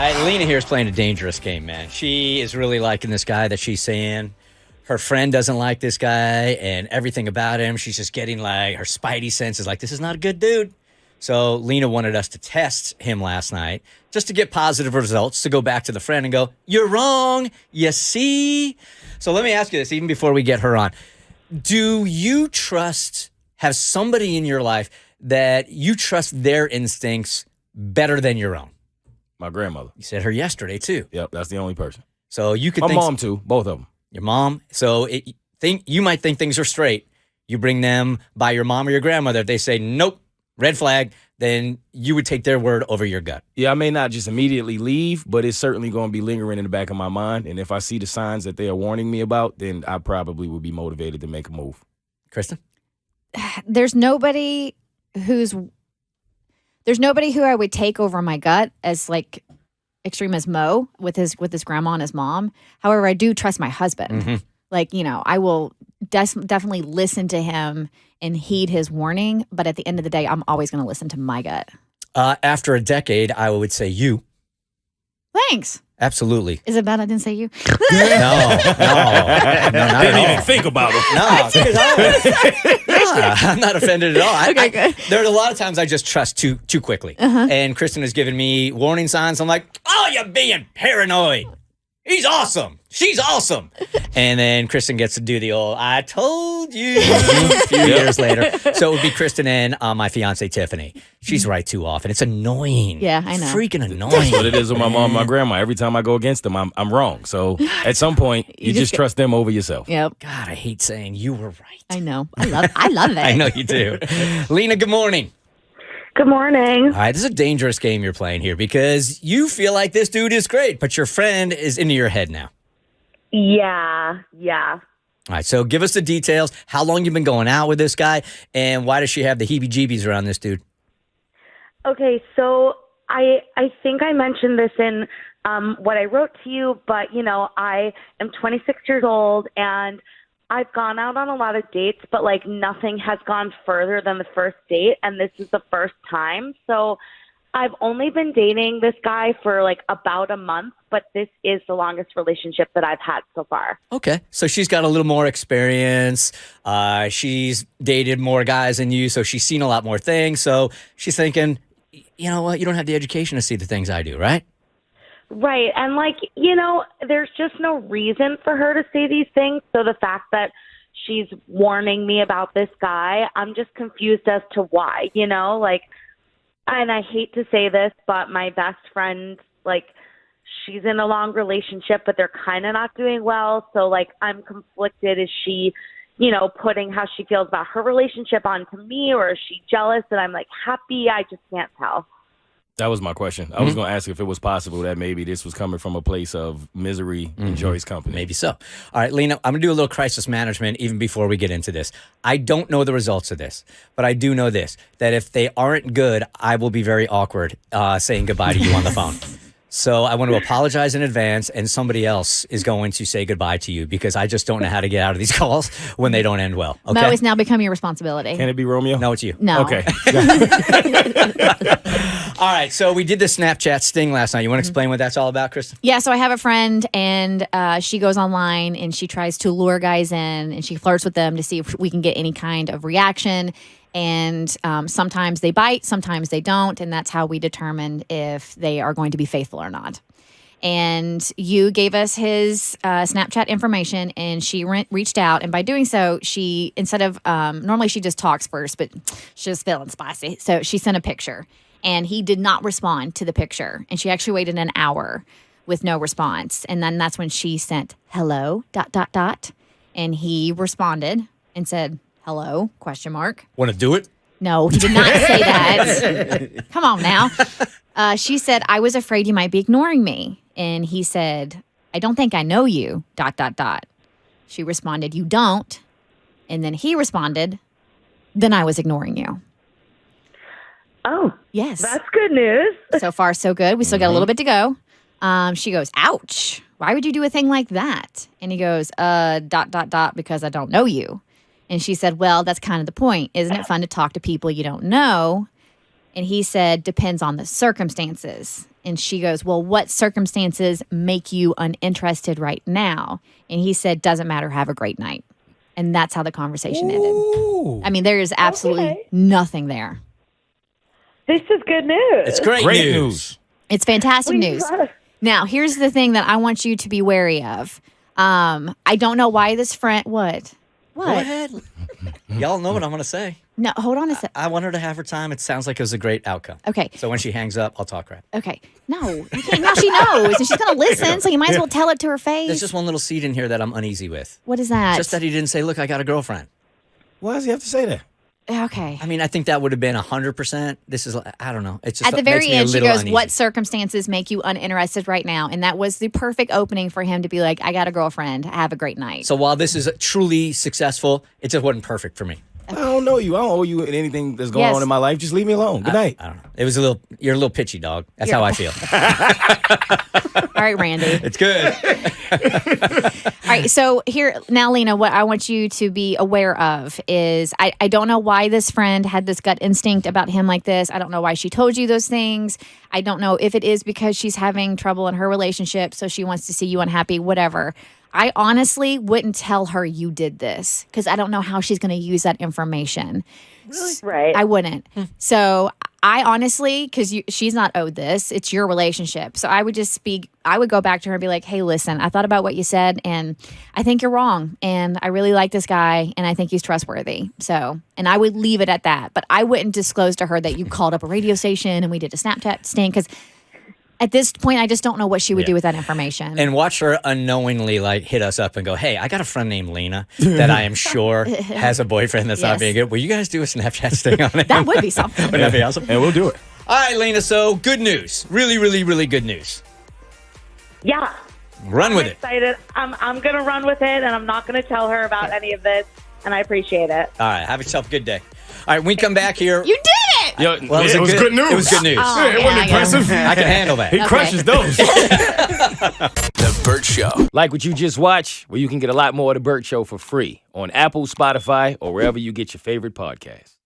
Lena here is playing a dangerous game, man. She is really liking this guy that she's saying. Her friend doesn't like this guy and everything about him. She's just getting like her spidey sense is like, this is not a good dude. So Lena wanted us to test him last night just to get positive results, to go back to the friend and go, you're wrong. You see? So let me ask you this, even before we get her on. Do you have somebody in your life that you trust their instincts better than your own? My grandmother. You said her yesterday, too. Yep, that's the only person. So you could My think... mom, too. Both of them. Your mom. So you might think things are straight. You bring them by your mom or your grandmother. If they say, nope, red flag, then you would take their word over your gut. Yeah, I may not just immediately leave, but it's certainly going to be lingering in the back of my mind. And if I see the signs that they are warning me about, then I probably would be motivated to make a move. Kristen? There's nobody who I would take over my gut as like extreme as Mo with his grandma and his mom. However, I do trust my husband. Mm-hmm. Like, I will definitely listen to him and heed his warning. But at the end of the day, I'm always going to listen to my gut. After a decade, I would say you. Thanks. Absolutely. Is it bad I didn't say you? No, not Didn't at all. even think about it. No, I'm not offended at all. Okay, good. There's a lot of times I just trust too quickly. Uh-huh. And Kristen has given me warning signs. I'm like, oh, you're being paranoid. He's awesome. She's awesome. And then Kristen gets to do the old, I told you, a few years later. So it would be Kristen and my fiance, Tiffany. She's right too often. It's annoying. Yeah, I know. Freaking annoying. That's what it is with my mom and my grandma. Every time I go against them, I'm wrong. So at some point, you just trust them over yourself. Yep. God, I hate saying you were right. I know. I love it. I know you do. Lena, good morning. Good morning. All right, this is a dangerous game you're playing here because you feel like this dude is great, but your friend is into your head now. Yeah. All right, so give us the details. How long you been going out with this guy, and why does she have the heebie-jeebies around this dude? Okay, so I think I mentioned this in what I wrote to you, but, I am 26 years old, and I've gone out on a lot of dates, but, nothing has gone further than the first date, and this is the first time. So I've only been dating this guy for, about a month, but this is the longest relationship that I've had so far. Okay, so she's got a little more experience. She's dated more guys than you, so she's seen a lot more things. So she's thinking, you know what, you don't have the education to see the things I do, right? Right. And there's just no reason for her to say these things. So the fact that she's warning me about this guy, I'm just confused as to why, and I hate to say this, but my best friend, she's in a long relationship, but they're kind of not doing well. So I'm conflicted. Is she, putting how she feels about her relationship onto me, or is she jealous that I'm happy? I just can't tell. That was my question. I was going to ask if it was possible that maybe this was coming from a place of misery in Joy's company. Maybe so. All right, Lena, I'm going to do a little crisis management even before we get into this. I don't know the results of this, but I do know this, that if they aren't good, I will be very awkward saying goodbye to you on the phone. So I want to apologize in advance, and somebody else is going to say goodbye to you because I just don't know how to get out of these calls when they don't end well. Okay? Mo, it's now become your responsibility. Can it be Romeo? No, it's you. No. Okay. All right, so we did the Snapchat sting last night. You want to explain what that's all about, Kristen? Yeah, so I have a friend, and she goes online, and she tries to lure guys in, and she flirts with them to see if we can get any kind of reaction. And sometimes they bite, sometimes they don't, and that's how we determine if they are going to be faithful or not. And you gave us his Snapchat information, and she reached out, and by doing so, she, instead of, normally she just talks first, but she's feeling spicy, so she sent a picture, and he did not respond to the picture, and she actually waited an hour with no response, and then that's when she sent hello, ... and he responded and said, hello, ? Want to do it? No, he did not say that. Come on now. She said, I was afraid you might be ignoring me. And he said, I don't think I know you, ... She responded, you don't. And then he responded, then I was ignoring you. Oh, yes. That's good news. So far, so good. We still got a little bit to go. She goes, ouch. Why would you do a thing like that? And he goes, ... because I don't know you. And she said, well, that's kind of the point. Isn't it fun to talk to people you don't know? And he said, depends on the circumstances. And she goes, well, what circumstances make you uninterested right now? And he said, doesn't matter. Have a great night. And that's how the conversation ended. I mean, there is absolutely nothing there. This is good news. It's great news. It's fantastic news. Now, here's the thing that I want you to be wary of. I don't know why this friend. What? Go ahead. Y'all know what I'm going to say. No, hold on a sec. I want her to have her time. It sounds like it was a great outcome. Okay. So when she hangs up, I'll talk crap. Okay. No, you can't. Now she knows, and she's going to listen, so you might as well tell it to her face. There's just one little seed in here that I'm uneasy with. What is that? Just that he didn't say, look, I got a girlfriend. Why does he have to say that? Okay. I mean, I think that would have been 100%. This is, I don't know. It's just At the very makes me a end, she little goes, uneasy. what circumstances make you uninterested right now? And that was the perfect opening for him to be like, I got a girlfriend. Have a great night. So while this is truly successful, it just wasn't perfect for me. I don't know you. I don't owe you anything that's going on in my life. Just leave me alone. Good night. I don't know. It was you're a little pitchy, dog. That's how I feel. All right, Randy. It's good. All right, so here now, Lena, what I want you to be aware of is I don't know why this friend had this gut instinct about him like this. I don't know why she told you those things. I don't know if it is because she's having trouble in her relationship, so she wants to see you unhappy, whatever. I honestly wouldn't tell her you did this because I don't know how she's going to use that information. Really? Right. I wouldn't. So I honestly, because she's not owed this, it's your relationship. So I would I would go back to her and be like, hey, listen, I thought about what you said and I think you're wrong. And I really like this guy and I think he's trustworthy. So, and I would leave it at that. But I wouldn't disclose to her that you called up a radio station and we did a Snapchat sting because at this point, I just don't know what she would do with that information. And watch her unknowingly like hit us up and go, hey, I got a friend named Lena that I am sure has a boyfriend that's not being good. Will you guys do a Snapchat sting on it? That would be something. Wouldn't that be awesome? And we'll do it. All right, Lena, so good news. Really, really, really good news. Yeah. Run with I'm it. excited. I'm going to run with it, and I'm not going to tell her about any of this, and I appreciate it. All right, have yourself a good day. All right, when we come back here. You did it! Yo, Well, it was good news. It was good news. Oh, It wasn't impressive. I can handle that. He crushes those. The Bert Show. Like what you just watched? Well, you can get a lot more of The Bert Show for free on Apple, Spotify, or wherever you get your favorite podcasts.